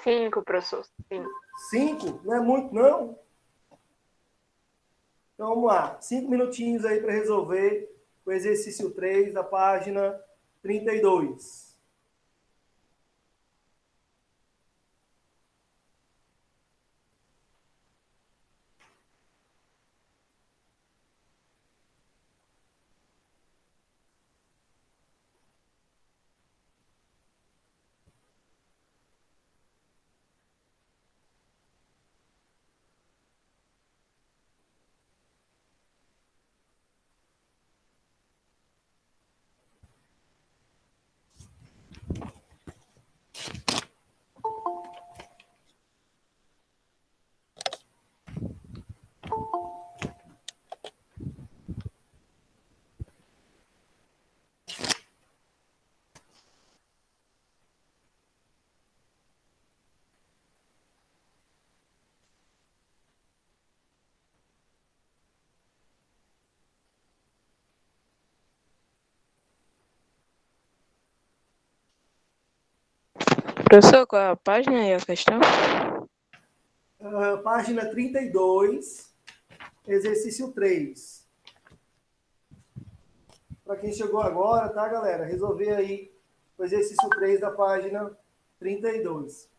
5, professor. 5. 5? Não é muito, não? Então, vamos lá. 5 minutinhos aí para resolver o exercício 3 da página 32. Professor, qual é a página e a questão? Página 32, exercício 3. Para quem chegou agora, tá, galera? Resolver aí o exercício 3 da página 32.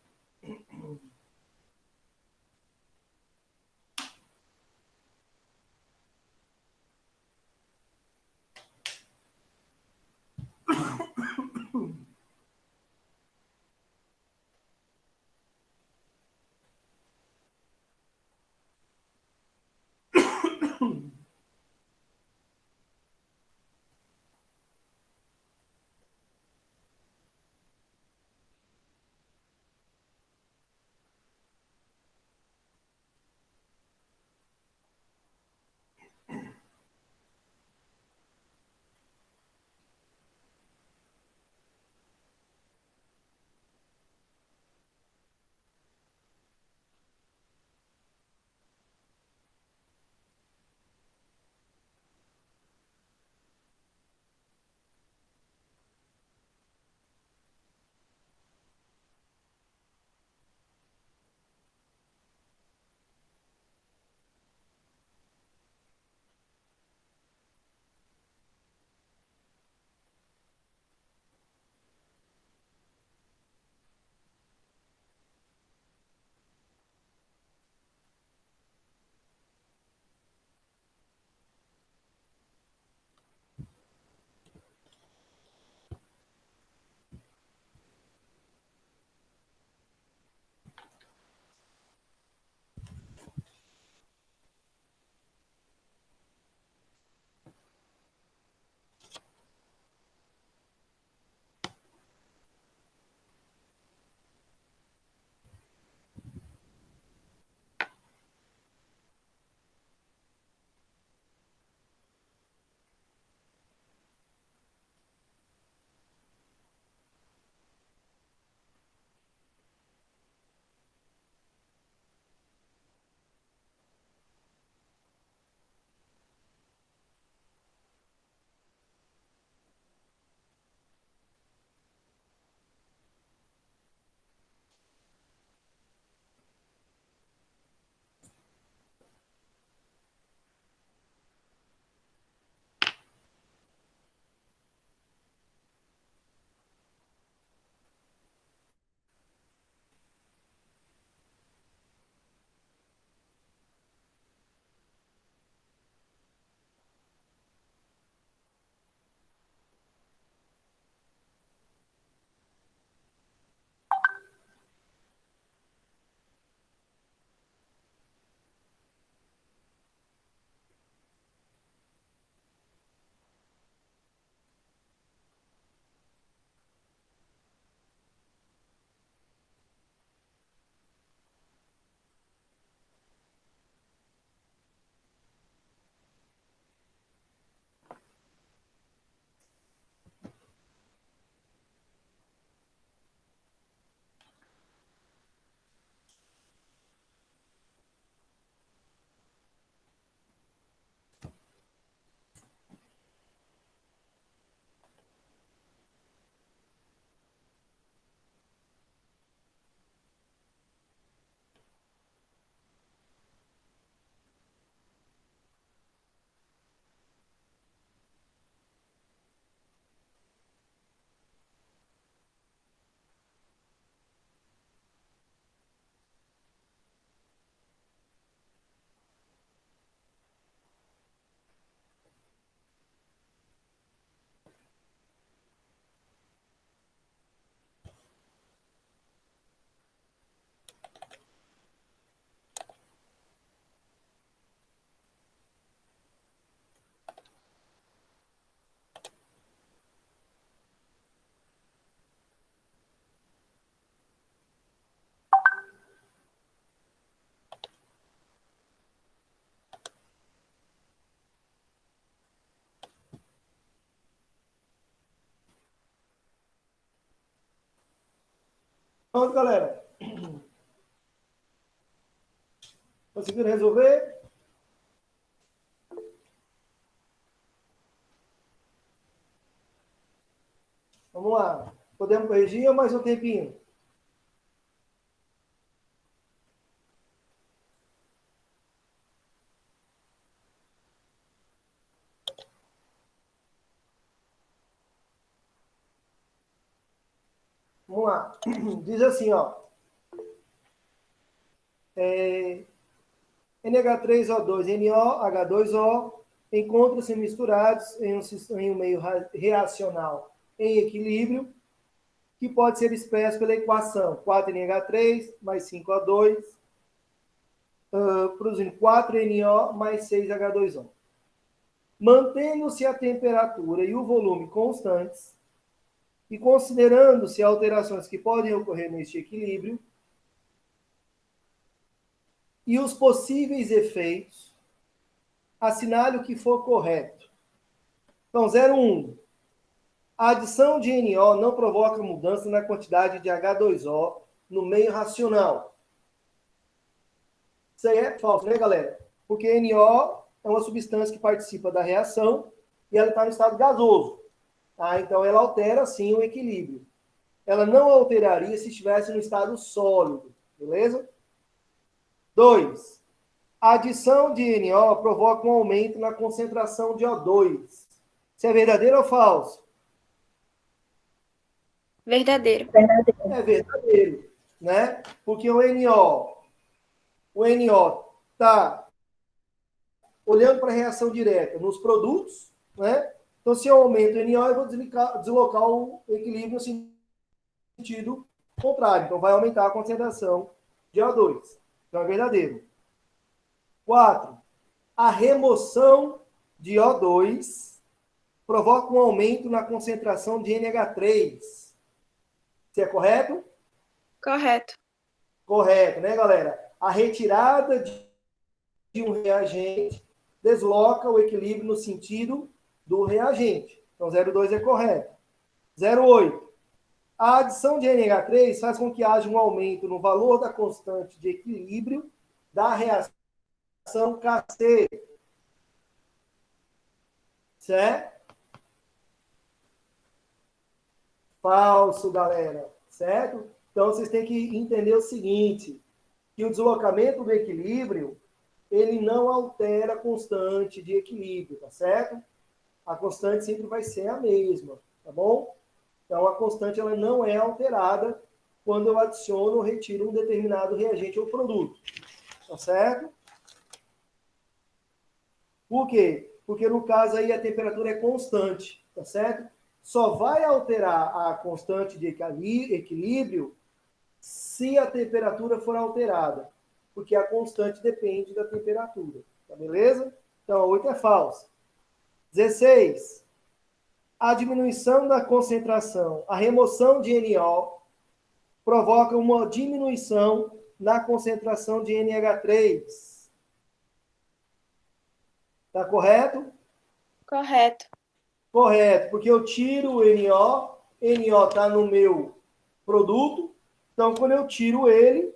Pronto, galera. Conseguiram resolver? Vamos lá. Podemos corrigir ou mais um tempinho? Vamos lá. Diz assim, ó. NH3O2, NO, H2O encontram-se misturados em um meio reacional em equilíbrio, que pode ser expresso pela equação 4NH3 mais 5O2, produzindo 4NO mais 6H2O. Mantendo-se a temperatura e o volume constantes, e considerando-se alterações que podem ocorrer neste equilíbrio, e os possíveis efeitos, assinale o que for correto. Então, 01. A adição de NO não provoca mudança na quantidade de H2O no meio racional. Isso aí é falso, né, galera? Porque NO é uma substância que participa da reação e ela está no estado gasoso. Tá? Então, ela altera, sim, o equilíbrio. Ela não alteraria se estivesse no estado sólido. Beleza? 2. A adição de NO provoca um aumento na concentração de O2. Isso é verdadeiro ou falso? Verdadeiro. É verdadeiro, né? Porque o NO está olhando para a reação direta nos produtos, né? Então, se eu aumento o NO, eu vou deslocar o equilíbrio no sentido contrário. Então, vai aumentar a concentração de O2. Então, é verdadeiro. 4. A remoção de O2 provoca um aumento na concentração de NH3. Isso é correto? Correto. Correto, né, galera? A retirada de um reagente desloca o equilíbrio no sentido do reagente. Então, 0,2 é correto. 0,8. A adição de NH3 faz com que haja um aumento no valor da constante de equilíbrio da reação KC. Certo? Falso, galera. Certo? Então, vocês têm que entender o seguinte, que o deslocamento do equilíbrio, ele não altera a constante de equilíbrio, tá certo? A constante sempre vai ser a mesma, tá bom? Então, a constante ela não é alterada quando eu adiciono ou retiro um determinado reagente ou produto, tá certo? Por quê? Porque no caso aí a temperatura é constante, tá certo? Só vai alterar a constante de equilíbrio se a temperatura for alterada, porque a constante depende da temperatura, tá beleza? Então, a 8 é falsa. 16. A diminuição da concentração, a remoção de NO provoca uma diminuição na concentração de NH3. Tá correto? Correto. Correto, porque eu tiro o NO está no meu produto, então quando eu tiro ele, o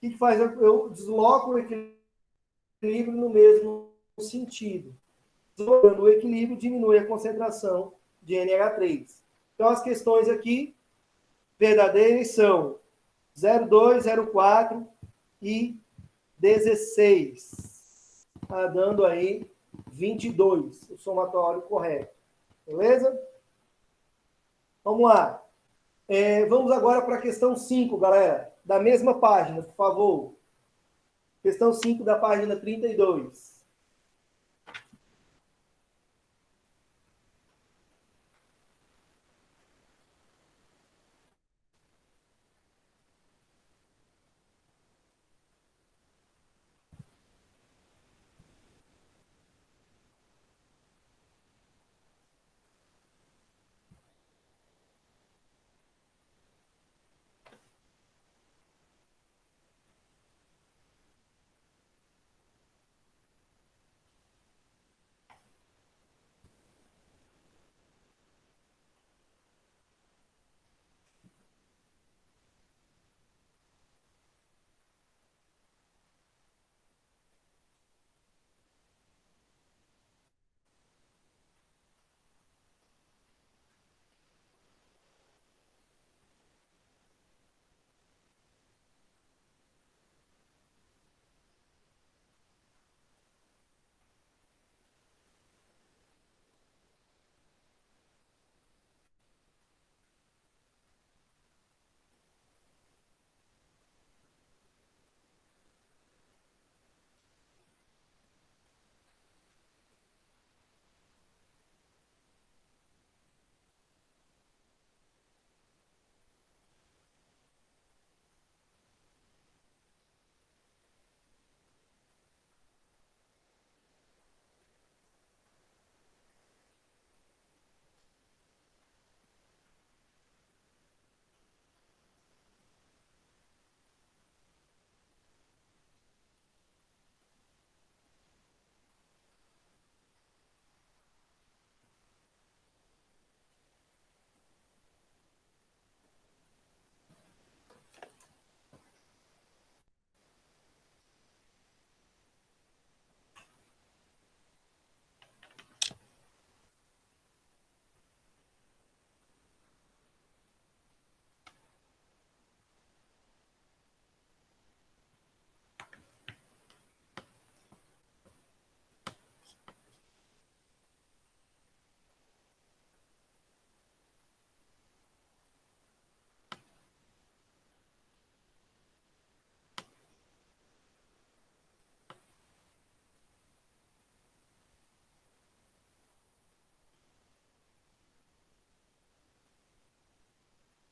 que faz? Eu desloco o equilíbrio no mesmo sentido. Deslocando o equilíbrio, diminui a concentração de NH3. Então as questões aqui verdadeiras são 02, 04 e 16. Tá dando aí 22, o somatório correto. Beleza? Vamos lá. Vamos agora para a questão 5, galera. Da mesma página, por favor. Questão 5 da página 32.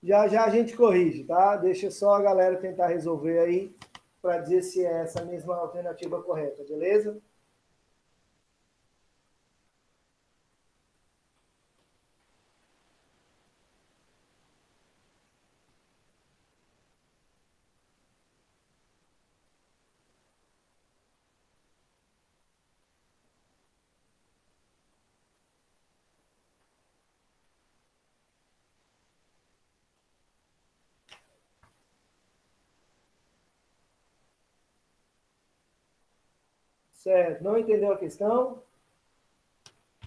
Já já a gente corrige, tá? Deixa só a galera tentar resolver aí para dizer se é essa mesma alternativa correta, beleza? Certo, não entendeu a questão?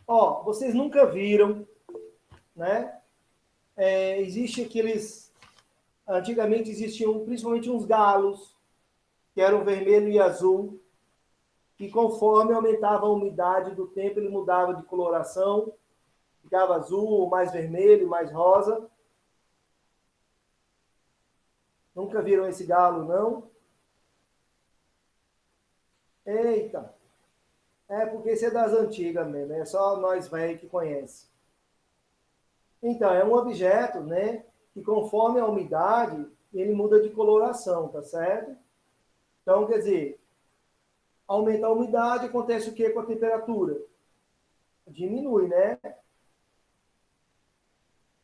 Ó, vocês nunca viram, né? Existe aqueles... Antigamente existiam principalmente uns galos, que eram vermelho e azul, que conforme aumentava a umidade do tempo, ele mudava de coloração, ficava azul, mais vermelho, mais rosa. Nunca viram esse galo, não? Eita! É porque isso é das antigas mesmo, é só nós velhos que conhece. Então, é um objeto, né, que conforme a umidade, ele muda de coloração, tá certo? Então, quer dizer, aumenta a umidade, acontece o que com a temperatura? Diminui, né?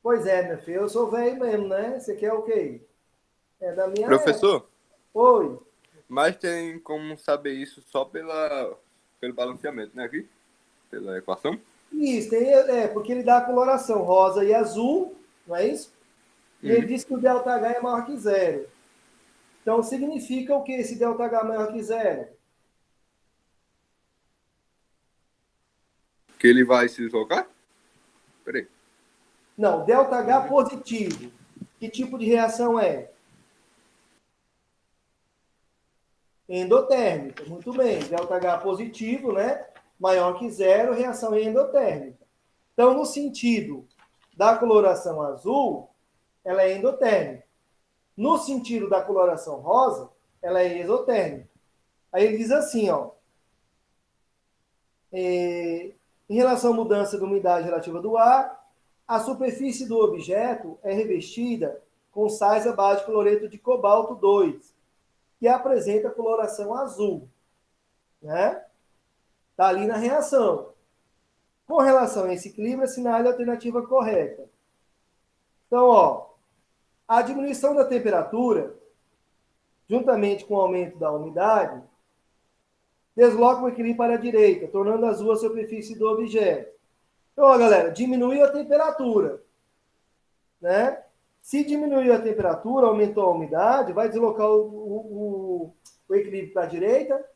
Pois é, meu filho, eu sou velho mesmo, né? Você quer o quê? É da minha época. Professor, Oi. mas tem como saber isso só pelo balanceamento, né? Aqui, pela equação. Isso, porque ele dá a coloração rosa e azul, não é isso? E ele diz que o ΔH é maior que zero. Então, significa o que esse ΔH é maior que zero? Que ele vai se deslocar? Peraí. Não, ΔH positivo. Que tipo de reação é? Endotérmica. Muito bem. ΔH positivo, né? Maior que zero, reação endotérmica. Então, no sentido da coloração azul, ela é endotérmica. No sentido da coloração rosa, ela é exotérmica. Aí ele diz assim, ó. Em relação à mudança da umidade relativa do ar, a superfície do objeto é revestida com sais à base de cloreto de cobalto 2, que apresenta coloração azul. Né? Está ali na reação. Com relação a esse equilíbrio, assinale a alternativa correta. Então, ó, a diminuição da temperatura, juntamente com o aumento da umidade, desloca o equilíbrio para a direita, tornando azul a superfície do objeto. Então, ó, galera, diminuiu a temperatura. Né? Se diminuiu a temperatura, aumentou a umidade, vai deslocar o equilíbrio para a direita.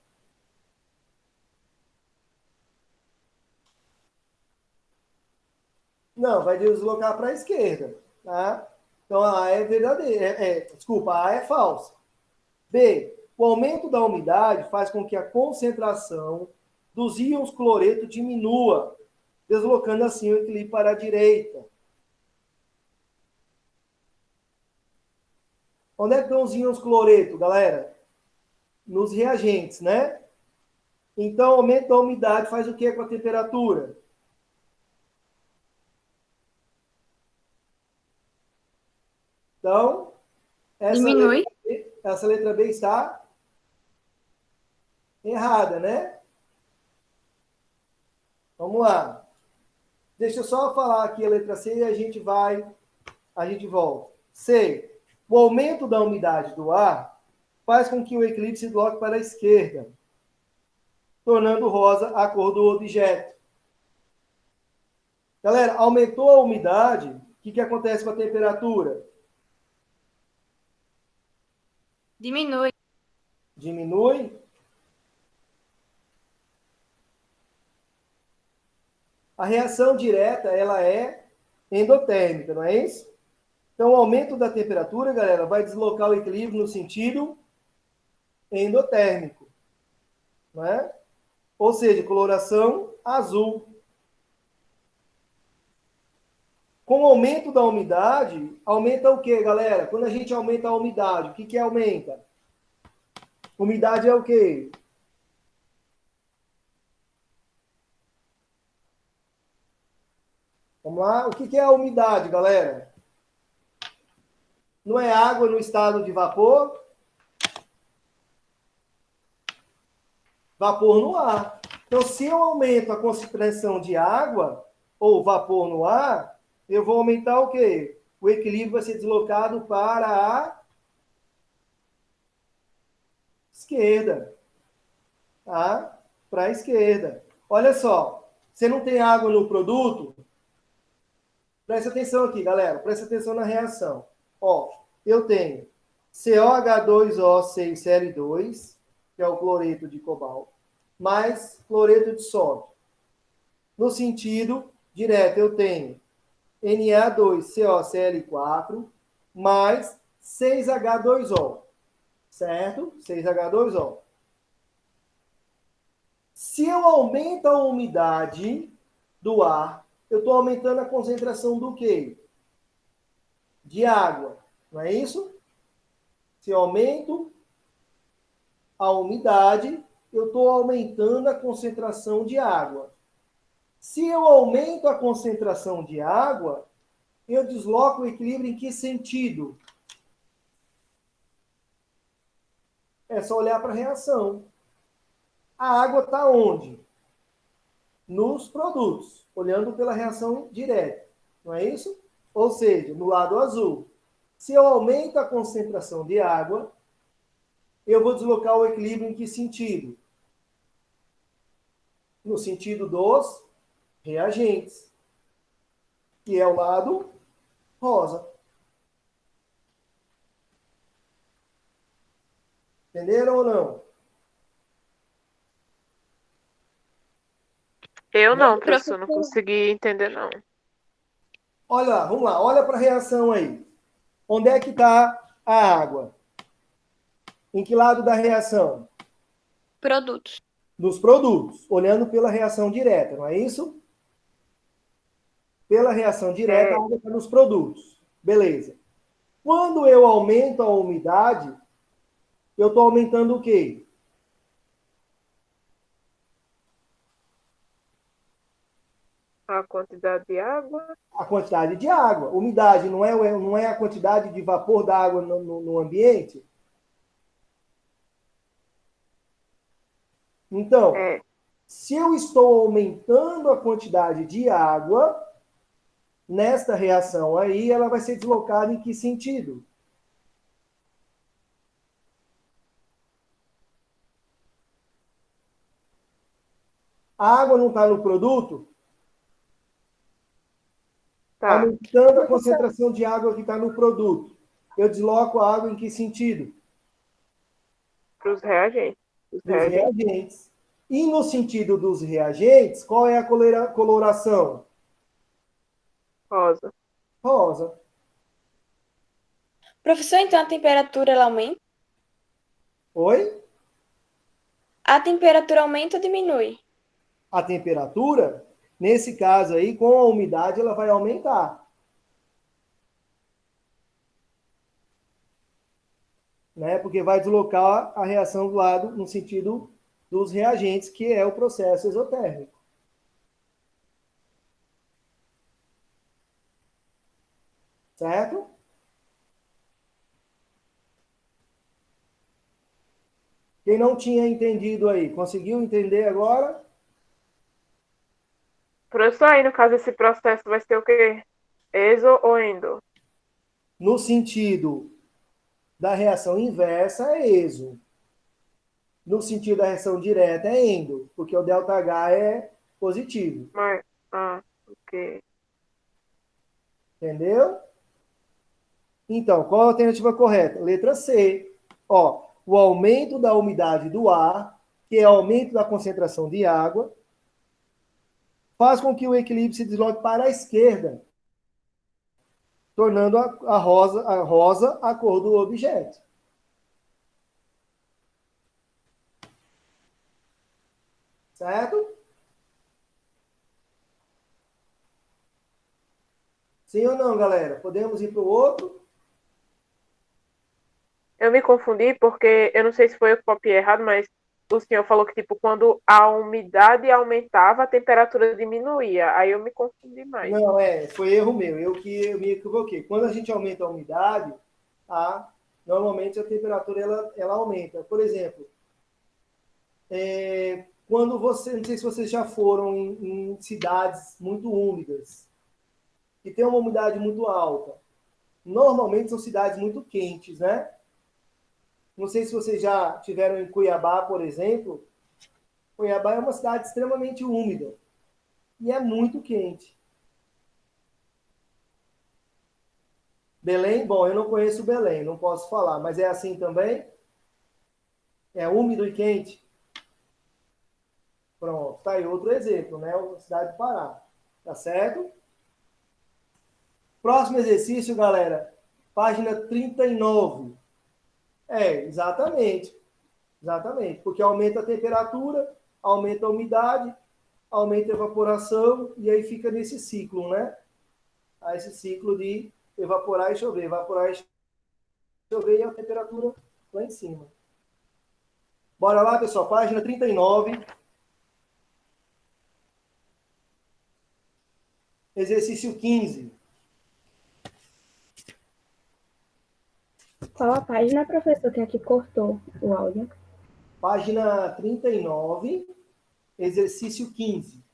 Não, vai deslocar para a esquerda. Tá? Então, a A é verdadeira. Desculpa, a A é falsa. B. O aumento da umidade faz com que a concentração dos íons cloreto diminua, deslocando assim o equilíbrio para a direita. Onde é que estão os íons cloreto, galera? Nos reagentes, né? Então, o aumento da umidade faz o que com a temperatura? Então, Diminui. essa letra B está errada, né? Vamos lá. Deixa eu só falar aqui a letra C e a gente volta. C. O aumento da umidade do ar faz com que o equilíbrio se desloque para a esquerda, tornando rosa a cor do objeto. Galera, aumentou a umidade, o que acontece com a temperatura? Diminui. Diminui. A reação direta, ela é endotérmica, não é isso? Então, o aumento da temperatura, galera, vai deslocar o equilíbrio no sentido endotérmico, não é? Ou seja, coloração azul. Com o aumento da umidade, aumenta o quê, galera? Quando a gente aumenta a umidade, o que aumenta? Umidade é o quê? Vamos lá? O que é a umidade, galera? Não é água no estado de vapor? Vapor no ar. Então, se eu aumento a concentração de água ou vapor no ar, eu vou aumentar o quê? O equilíbrio vai ser deslocado para a esquerda. Tá? Para a esquerda. Olha só, você não tem água no produto? Presta atenção aqui, galera. Presta atenção na reação. Ó, eu tenho COH2O6Cl2, que é o cloreto de cobalto, mais cloreto de sódio. No sentido direto, eu tenho Na2COCl4 mais 6H2O. Certo? 6H2O. Se eu aumento a umidade do ar, eu estou aumentando a concentração do quê? De água. Não é isso? Se eu aumento a umidade, eu estou aumentando a concentração de água. Se eu aumento a concentração de água, eu desloco o equilíbrio em que sentido? É só olhar para a reação. A água está onde? Nos produtos, olhando pela reação direta. Não é isso? Ou seja, no lado azul. Se eu aumento a concentração de água, eu vou deslocar o equilíbrio em que sentido? No sentido dos reagentes, que é o lado rosa. Entenderam ou não? Eu não, professor, não consegui entender, não. Olha lá, vamos lá, olha para a reação aí. Onde é que está a água? Em que lado da reação? Produtos. Dos produtos, olhando pela reação direta, não é isso? Pela reação direta, a água está nos produtos. Beleza. Quando eu aumento a umidade, eu estou aumentando o quê? A quantidade de água. A quantidade de água. Umidade não é a quantidade de vapor da água no ambiente? Então, se eu estou aumentando a quantidade de água, nesta reação aí, ela vai ser deslocada em que sentido? A água não está no produto? Tá. Aumentando a concentração de água que está no produto. Eu desloco a água em que sentido? Para os reagentes. Dos reagentes. E no sentido dos reagentes, qual é a coloração? Rosa. Rosa. Professor, então a temperatura ela aumenta? Oi? A temperatura aumenta ou diminui? A temperatura, nesse caso aí, com a umidade, ela vai aumentar. Né? Porque vai deslocar a reação do lado no sentido dos reagentes, que é o processo exotérmico. Certo? Quem não tinha entendido aí, conseguiu entender agora? Professor, aí no caso esse processo vai ser o quê? Exo ou endo? No sentido da reação inversa é exo. No sentido da reação direta é endo, porque o ΔH é positivo. Mas, ok. Entendeu? Então, qual a alternativa correta? Letra C. Ó, o aumento da umidade do ar, que é o aumento da concentração de água, faz com que o equilíbrio se desloque para a esquerda, tornando a rosa a cor do objeto. Certo? Sim ou não, galera? Podemos ir para o outro? Eu me confundi porque eu não sei se foi eu que copiei errado, mas o senhor falou que, tipo, quando a umidade aumentava, a temperatura diminuía. Aí eu me confundi mais. Não, foi erro meu. Eu me equivoquei. Quando a gente aumenta a umidade, normalmente a temperatura ela aumenta. Por exemplo, quando você, não sei se vocês já foram em cidades muito úmidas, que tem uma umidade muito alta. Normalmente são cidades muito quentes, né? Não sei se vocês já tiveram em Cuiabá, por exemplo. Cuiabá é uma cidade extremamente úmida e é muito quente. Belém, bom, eu não conheço Belém, não posso falar, mas é assim também? É úmido e quente? Pronto, tá aí outro exemplo, né? A cidade do Pará. Tá certo? Próximo exercício, galera. Página 39. Exatamente. Exatamente. Porque aumenta a temperatura, aumenta a umidade, aumenta a evaporação, e aí fica nesse ciclo, né? Esse ciclo de evaporar e chover e a temperatura lá em cima. Bora lá, pessoal. Página 39. Exercício 15. Qual a página, professor, que aqui cortou o áudio? Página 39, exercício 15.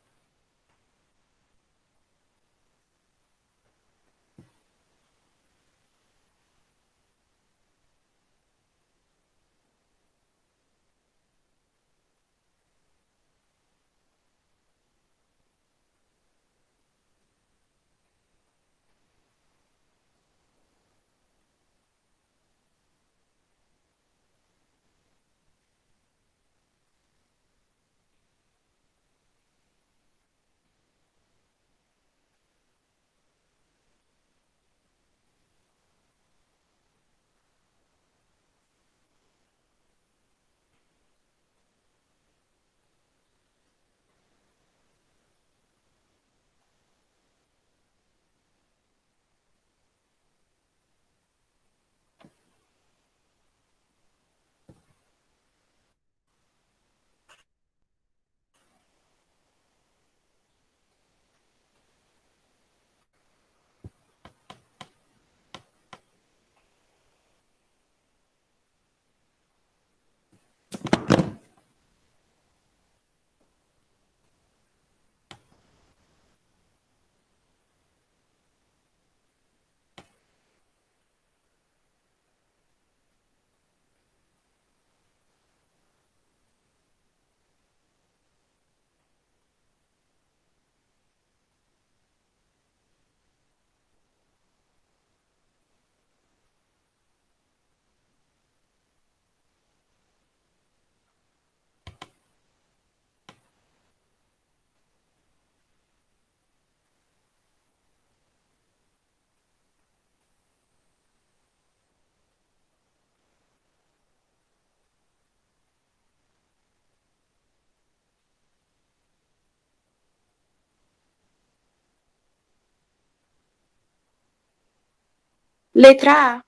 Letra A.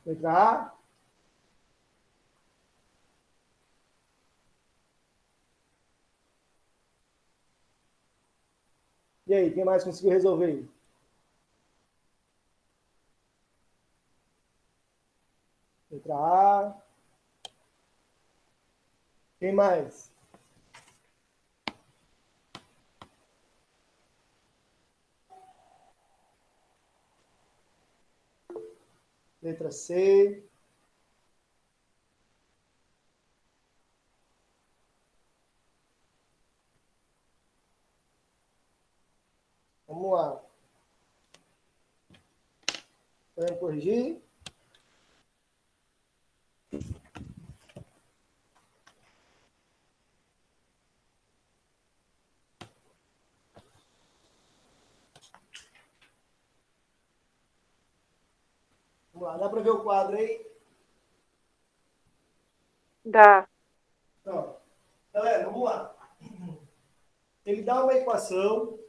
Letra A. E aí, quem mais conseguiu resolver? Letra A. Quem mais? Letra C. Vamos lá. Podemos corrigir? Vamos lá. Dá para ver o quadro aí? Dá. Então, galera, vamos lá. Ele dá uma equação,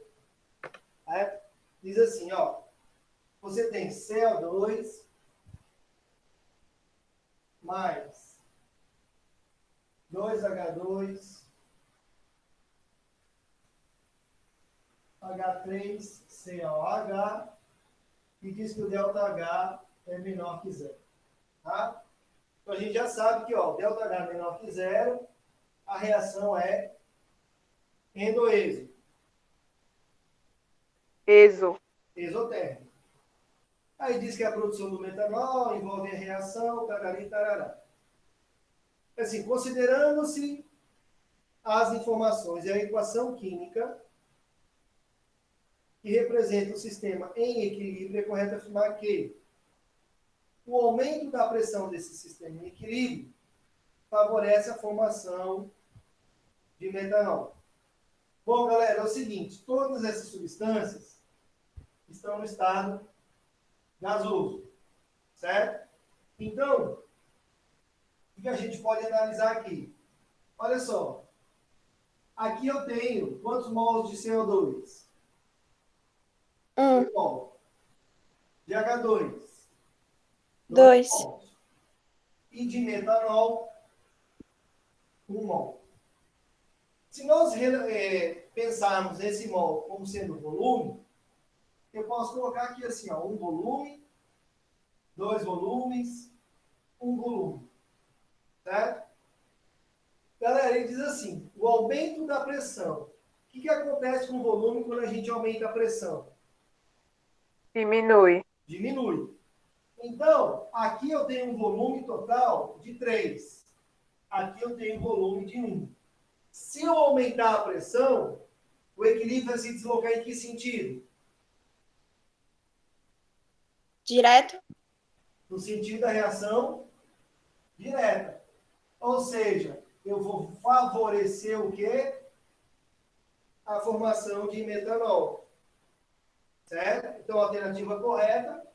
né? Diz assim, ó. Você tem CO2 mais 2H2 H3COH e diz que o ΔH é menor que zero. Tá? Então a gente já sabe que, ó, ΔH é menor que zero, a reação é endoexo, Exo. exotérmica. Aí diz que a produção do metanol envolve a reação, tarari, tarará. Assim, considerando-se as informações e a equação química que representa o sistema em equilíbrio, é correto afirmar que o aumento da pressão desse sistema em equilíbrio favorece a formação de metanol. Bom, galera, é o seguinte, todas essas substâncias estão no estado gasoso, certo? Então, o que a gente pode analisar aqui? Olha só, aqui eu tenho quantos mols de CO2? 1, 1 mol. De H2, 2 2, mols. E de metanol, 1 mol. Se nós pensarmos esse mol como sendo volume, eu posso colocar aqui assim, ó, um volume, 2 volumes, 1 volume. Certo? Galera, ele diz assim, o aumento da pressão. O que acontece com o volume quando a gente aumenta a pressão? Diminui. Diminui. Então, aqui eu tenho um volume total de 3. Aqui eu tenho um volume de 1. Se eu aumentar a pressão, o equilíbrio vai se deslocar em que sentido? direto, No sentido da reação direta. Ou seja, eu vou favorecer o quê? A formação de metanol. Certo? Então, a alternativa correta,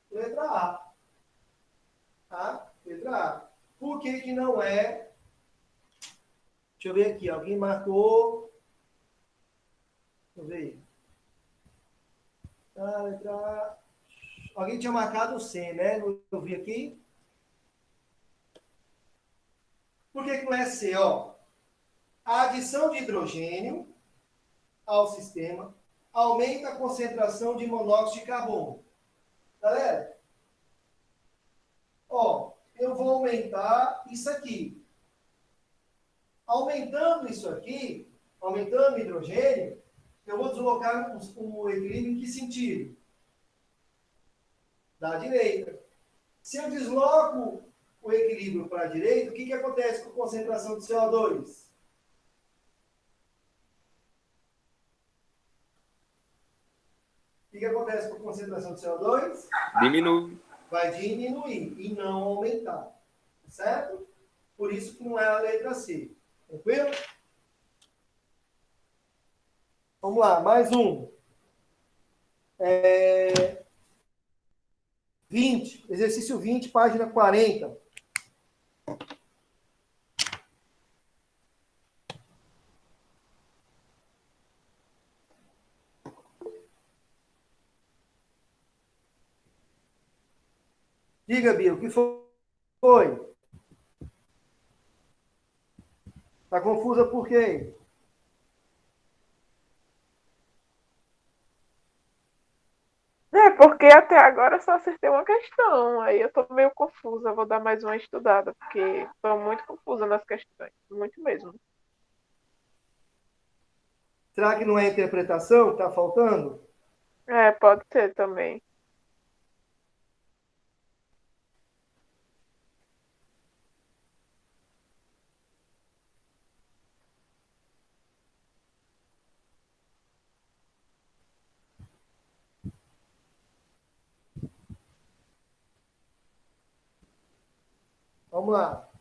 letra A. Tá? Letra A. Por que que não é? Deixa eu ver aqui. Alguém marcou. Deixa eu ver. Ah, letra A. Alguém tinha marcado o C, né? Eu vi aqui. Por que que não é C? Ó, a adição de hidrogênio ao sistema aumenta a concentração de monóxido de carbono. Galera, ó, eu vou aumentar isso aqui. Aumentando isso aqui, aumentando o hidrogênio, eu vou deslocar o equilíbrio em que sentido? Da direita. Se eu desloco o equilíbrio para a direita, o que acontece com a concentração de CO2? O que acontece com a concentração de CO2? Diminui. Vai diminuir e não aumentar. Certo? Por isso que não é a letra C. Tranquilo? Vamos lá, mais um. 20, exercício 20, página 40. Diga, Bia, o que foi? Está confusa por quê? É, porque até agora eu só acertei uma questão. Aí eu tô meio confusa. Vou dar mais uma estudada, porque tô muito confusa nas questões. Muito mesmo. Será que não é interpretação que está faltando? É, pode ser também. Vamos lá.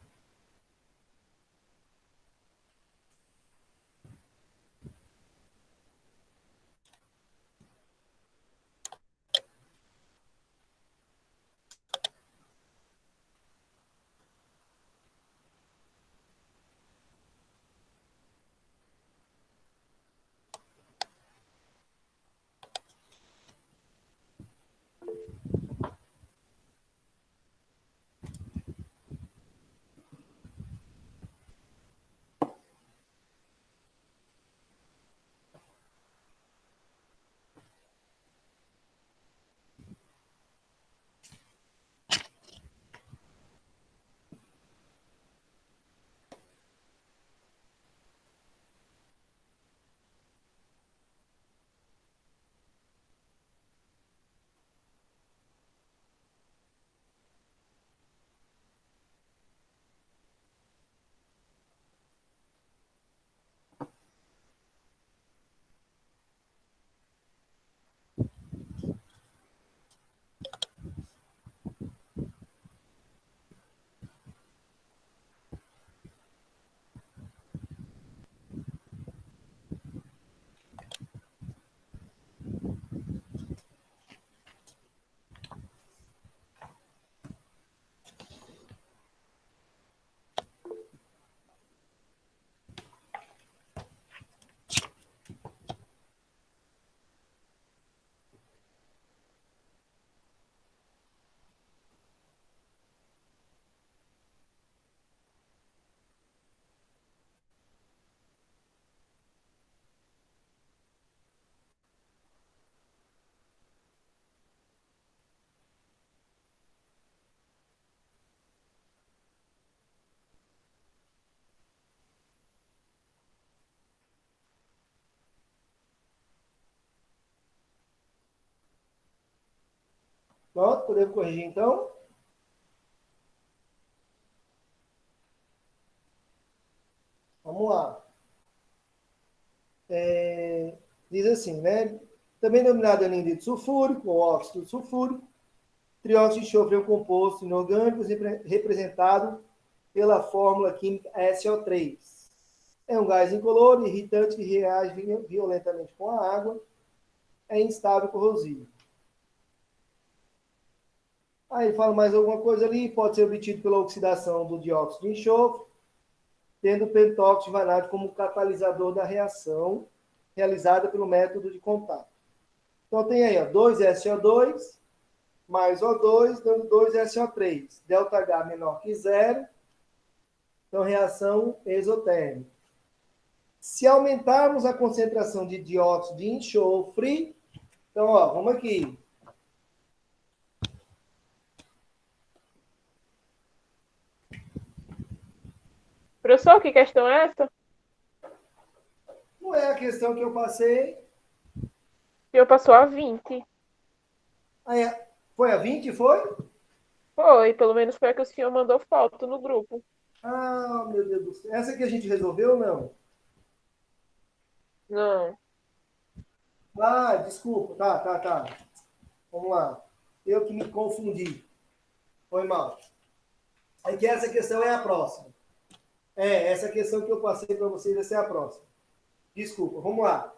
Pronto, podemos corrigir então. Vamos lá. Diz assim, né? Também denominado anidride sulfúrico ou óxido sulfúrico, trióxido de enxofre é um composto inorgânico representado pela fórmula química SO3. É um gás incolor, irritante que reage violentamente com a água, é instável e corrosivo. Aí fala mais alguma coisa ali, pode ser obtido pela oxidação do dióxido de enxofre, tendo o pentóxido de vanádio como catalisador da reação realizada pelo método de contato. Então tem aí, ó, 2SO2 mais O2, dando 2SO3. ΔH menor que zero, então reação exotérmica. Se aumentarmos a concentração de dióxido de enxofre, então, ó, vamos aqui. Professor, que questão é essa? Não é a questão que eu passei. Eu passou a 20. Aí, foi a 20, foi? Foi, pelo menos foi a que o senhor mandou foto no grupo. Ah, meu Deus do céu. Essa que a gente resolveu, não? Não. Ah, desculpa. Tá. Vamos lá. Eu que me confundi. Foi mal. Aí que essa questão é a próxima. Essa questão que eu passei para vocês, essa é a próxima. Desculpa, vamos lá.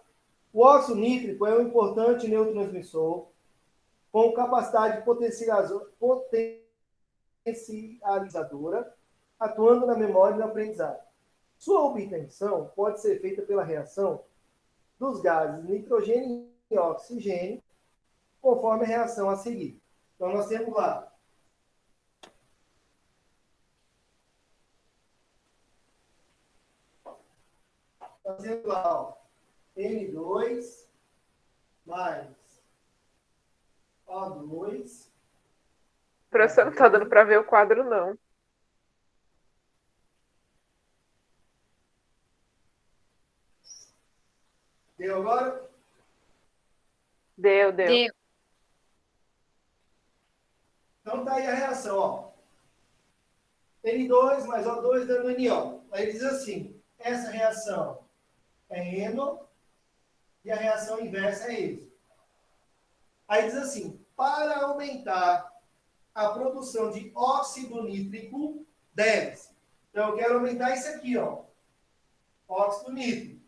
O óxido nítrico é um importante neurotransmissor com capacidade potencializadora, atuando na memória e no aprendizado. Sua obtenção pode ser feita pela reação dos gases nitrogênio e oxigênio, conforme a reação a seguir. Então, nós temos lá ó, N2 mais O2. Professor, não tá dando para ver o quadro, não. Deu agora? Deu. Deu. Então tá aí a reação, ó. N2 mais O2 dando NO. Aí diz assim, essa reação é eno e a reação inversa é eso. Aí diz assim, para aumentar a produção de óxido nítrico, deve-se. Então eu quero aumentar isso aqui, ó. Óxido nítrico.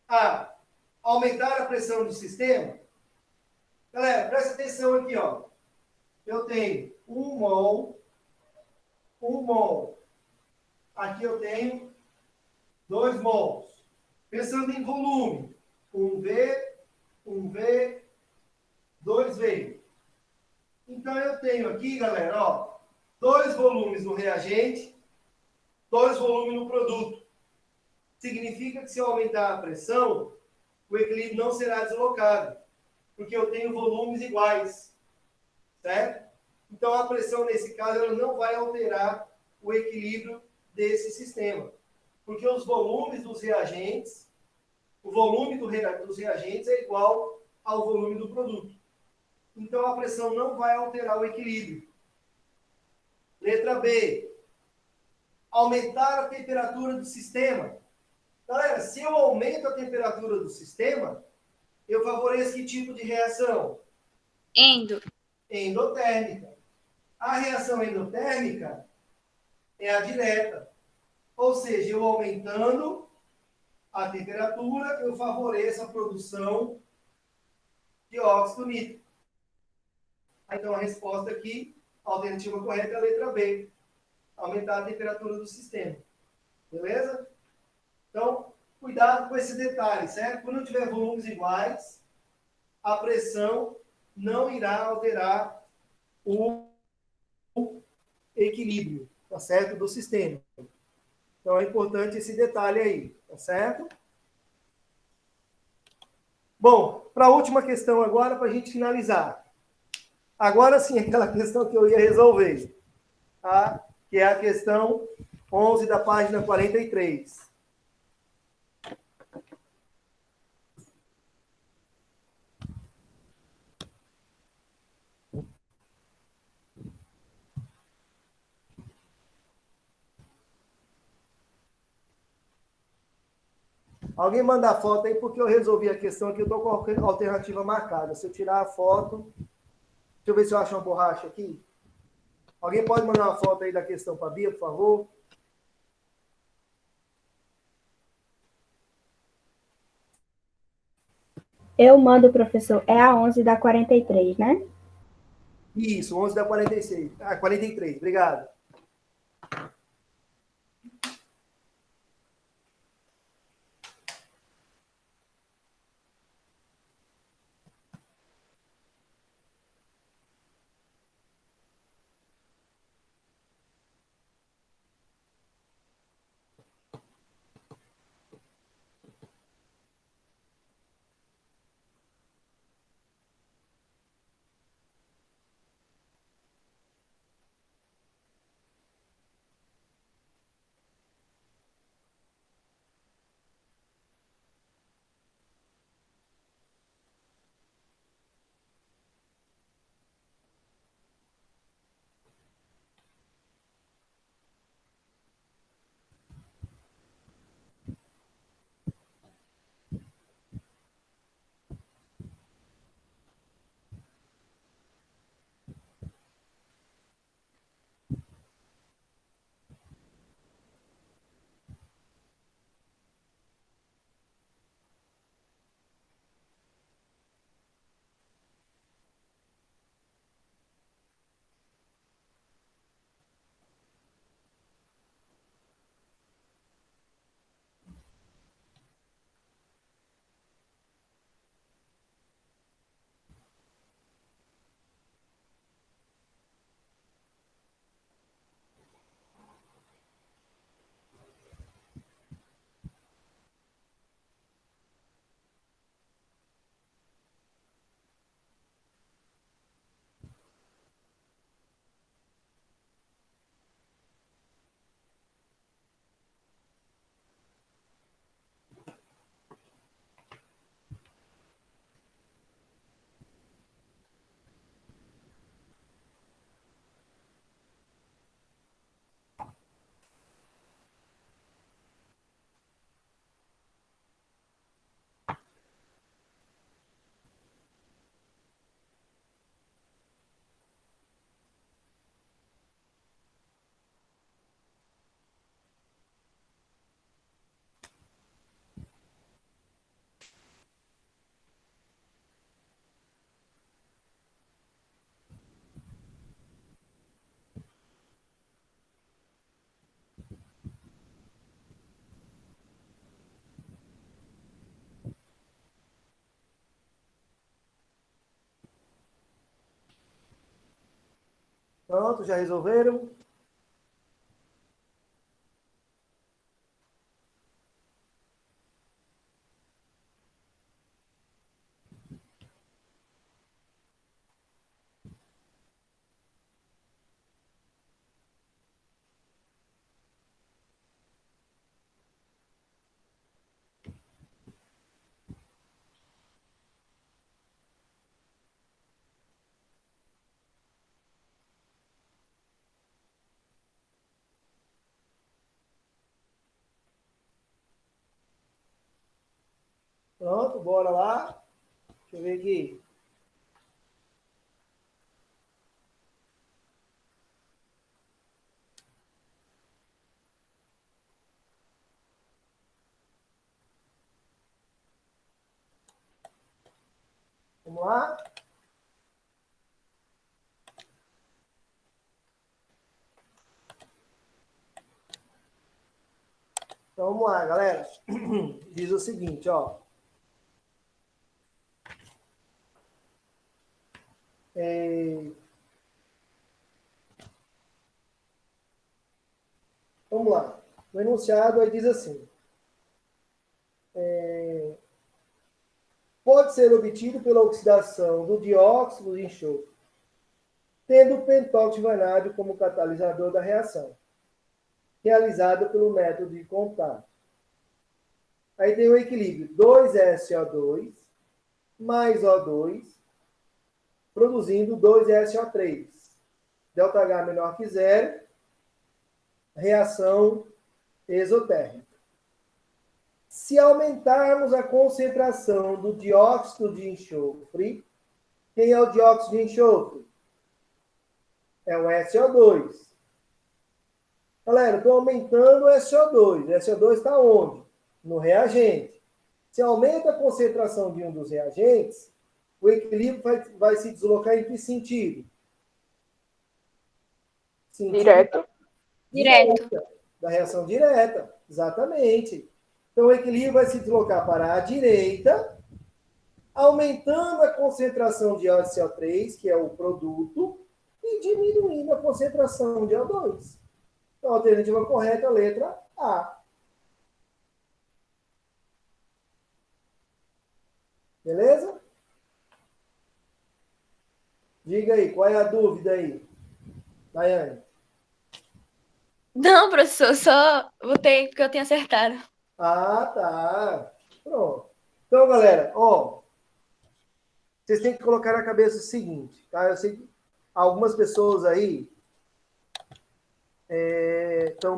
A. Aumentar a pressão do sistema. Galera, presta atenção aqui, ó. Eu tenho 1 mol. Aqui eu tenho 2 mols. Pensando em volume, 1V, 2V. Então eu tenho aqui, galera, ó, 2 volumes no reagente, 2 volumes no produto. Significa que se eu aumentar a pressão, o equilíbrio não será deslocado, porque eu tenho volumes iguais, certo? Então a pressão nesse caso ela não vai alterar o equilíbrio desse sistema, porque os volumes dos reagentes, o volume dos reagentes é igual ao volume do produto. Então a pressão não vai alterar o equilíbrio. Letra B. Aumentar a temperatura do sistema. Galera, se eu aumento a temperatura do sistema, eu favoreço que tipo de reação? Endo. Endotérmica. A reação endotérmica é a direta. Ou seja, eu aumentando a temperatura, eu favoreço a produção de óxido nítrico. Então, a resposta aqui, a alternativa correta é a letra B. Aumentar a temperatura do sistema. Beleza? Então, cuidado com esse detalhe, certo? Quando tiver volumes iguais, a pressão não irá alterar o equilíbrio, tá certo? Do sistema. Então, é importante esse detalhe aí, tá certo? Bom, para a última questão agora, para a gente finalizar. Agora sim, aquela questão que eu ia resolver, tá? Que é a questão 11 da página 43. Alguém manda a foto aí, porque eu resolvi a questão aqui, eu estou com a alternativa marcada. Se eu tirar a foto... Deixa eu ver se eu acho uma borracha aqui. Alguém pode mandar uma foto aí da questão para a Bia, por favor? Eu mando, professor. É a 11 da 43, né? Isso, 11 da 46. Ah, 43, obrigado. Pronto, já resolveram? Pronto, bora lá. Deixa eu ver aqui. Vamos lá? Então vamos lá, galera. Diz o seguinte, ó. Vamos lá. No enunciado aí diz assim. Pode ser obtido pela oxidação do dióxido de enxofre, tendo o pentóxido de vanádio como catalisador da reação, realizada pelo método de contato. Aí tem o equilíbrio 2SO2 mais O2, produzindo 2SO3. ΔH menor que zero, reação exotérmica. Se aumentarmos a concentração do dióxido de enxofre, quem é o dióxido de enxofre? É o SO2. Galera, estou aumentando o SO2. O SO2 está onde? No reagente. Se aumenta a concentração de um dos reagentes, o equilíbrio vai se deslocar em que sentido? Sentido Direto. Direto. da reação direta. Exatamente. Então, o equilíbrio vai se deslocar para a direita, aumentando a concentração de CO3, que é o produto, e diminuindo a concentração de O2. Então, a alternativa correta é a letra A. Beleza? Diga aí, qual é a dúvida aí, Daiane? Não, professor, só botei porque eu tinha acertado. Ah, tá. Pronto. Então, galera, ó, vocês têm que colocar na cabeça o seguinte, tá? Eu sei que algumas pessoas aí estão